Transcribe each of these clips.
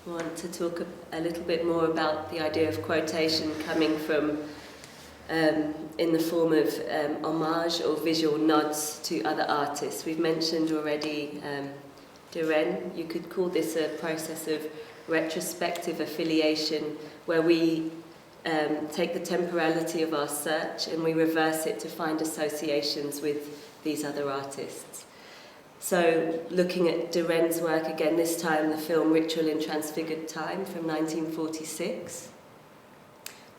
want to talk a little bit more about the idea of quotation coming from in the form of homage or visual nods to other artists. We've mentioned already Deren. You could call this a process of retrospective affiliation, where we take the temporality of our search and we reverse it to find associations with these other artists. So, looking at Deren's work again, this time the film Ritual in Transfigured Time from 1946,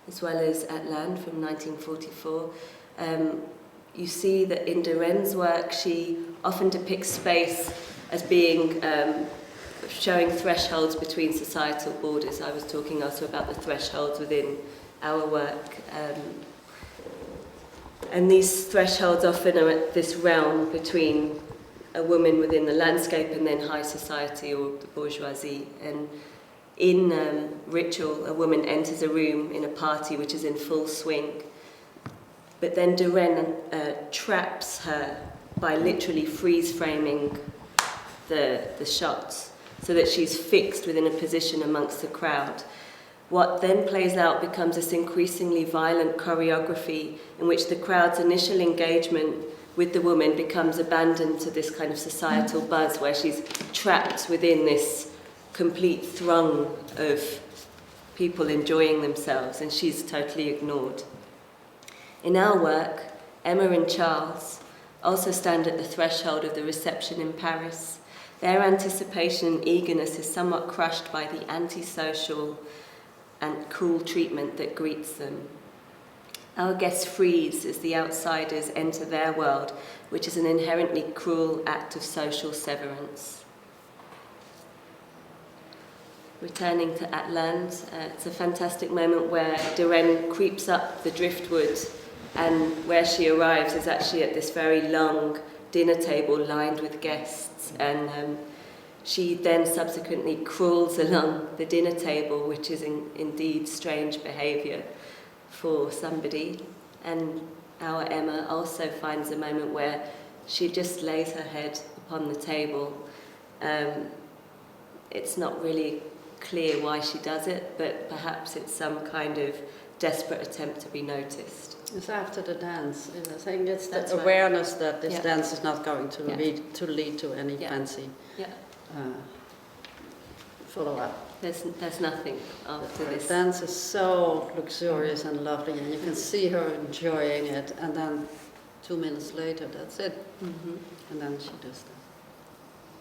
as well as At Land from 1944, you see that in Deren's work she often depicts space as being showing thresholds between societal borders. I was talking also about the thresholds within our work. And these thresholds often are at this realm between a woman within the landscape and then high society or the bourgeoisie. And in Ritual, a woman enters a room in a party which is in full swing, but then Deren traps her by literally freeze-framing the shots so that she's fixed within a position amongst the crowd. What then plays out becomes this increasingly violent choreography in which the crowd's initial engagement with the woman becomes abandoned to this kind of societal buzz where she's trapped within this complete throng of people enjoying themselves, and she's totally ignored. In our work, Emma and Charles also stand at the threshold of the reception in Paris. Their anticipation and eagerness is somewhat crushed by the antisocial and cool treatment that greets them. Our guests freeze as the outsiders enter their world, which is an inherently cruel act of social severance. Returning to At Land, it's a fantastic moment where Deren creeps up the driftwood, and where she arrives is actually at this very long dinner table lined with guests, and she then subsequently crawls along the dinner table, which is indeed strange behaviour for somebody. And our Emma also finds a moment where she just lays her head upon the table. It's not really clear why she does it, but perhaps it's some kind of desperate attempt to be noticed. It's after the dance. I think it's That's the right. awareness that this Yeah. dance is not going to Yeah. lead to any Yeah. fancy Yeah, follow-up. there's nothing after The this. dance is so luxurious and lovely, and you can see her enjoying it, and then 2 minutes later, that's it. Mm-hmm. And then she does that.